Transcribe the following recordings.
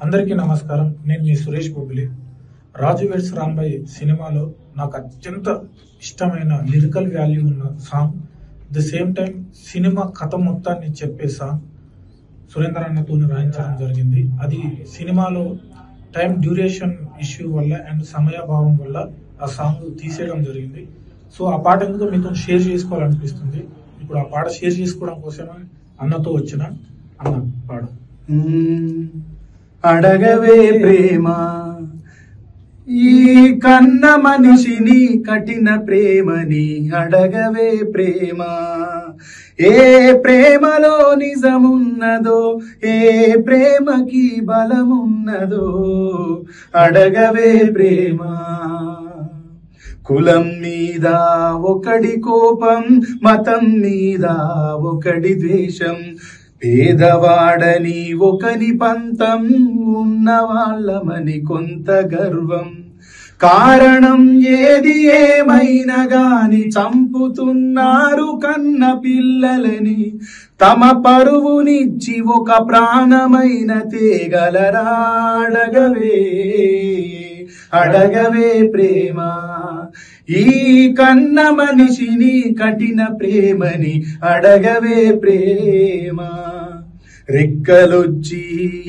అందరికీ నమస్కారం. నేను మీ సురేష్ బొబ్బిలి. రాజు వెడ్స్ రాంబాయ్ సినిమాలో నాకు అత్యంత ఇష్టమైన లిరికల్ వాల్యూ ఉన్న song, the same time cinema కథ మొత్తాన్ని చెప్పే సాంగ్ సురేంద్ర అన్నతో రాయించడం జరిగింది. అది సినిమాలో టైం డ్యూరేషన్ ఇష్యూ వల్ల అండ్ సమయాభావం వల్ల ఆ సాంగ్ తీసేయడం జరిగింది. సో ఆ పాట ఎందుకు మీతో షేర్ చేసుకోవాలనిపిస్తుంది. ఇప్పుడు ఆ పాట షేర్ చేసుకోవడం కోసమే అన్నతో వచ్చిన అన్న పాడు. అడగవే ప్రేమ ఈ కన్న మనిషిని కఠిన ప్రేమని అడగవే ప్రేమ. ఏ ప్రేమలో నిజమున్నదో, ఏ ప్రేమకి బలమున్నదో అడగవే ప్రేమ. కులం మీద ఒకడి కోపం, మతం మీద ఒకడి ద్వేషం, పేదవాడని ఒకని పంతం, ఉన్న వాళ్ళమని కొంత గర్వం. కారణం ఏది ఏమైనా గాని చంపుతున్నారు కన్న పిల్లలని. తమ పరువునిచ్చి ఒక ప్రాణమైన తేగలరా? అడగవే అడగవే ప్రేమ ఈ కన్న మనిషిని కఠిన ప్రేమని అడగవే ప్రేమ. రెక్కలొచ్చి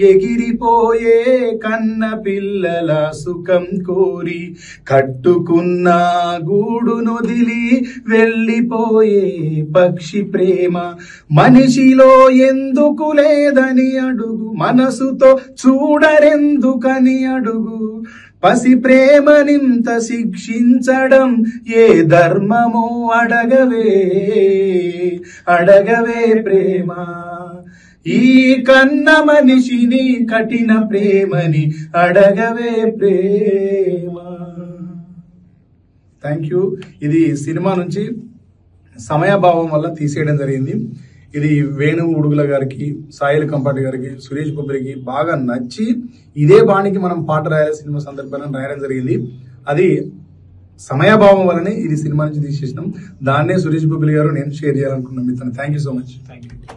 ఎగిరిపోయే కన్న పిల్లల సుఖం కోరి, కట్టుకున్న గూడు నొదిలి వెళ్ళిపోయే పక్షి ప్రేమ. మనిషిలో ఎందుకు లేదని అడుగు, మనసుతో చూడరెందుకని అడుగు. పసి ప్రేమనింత శిక్షించడం ఏ ధర్మమో అడగవే అడగవే ప్రేమ. ఈ కన్న మనిషిని కఠిన ప్రేమని అడగవే ప్రేమ. Thank you. ఇది సినిమా నుంచి సమయాభావం వల్ల తీసేయడం జరిగింది. ఇది వేణు ఉడుగుల గారికి, సాయిల్ కంపాటి గారికి, సురేష్ బొబ్బిలికి బాగా నచ్చి ఇదే బాణికి మనం పాట రాయాలి సినిమా సందర్భంగా రాయడం జరిగింది. అది సమయాభావం వల్లనే ఇది సినిమా నుంచి తీసేసినాం. దాన్నే సురేష్ బొబ్బిలి గారు నేను షేర్ చేయాలనుకున్నాం మీతో. Thank you so much. Thank you.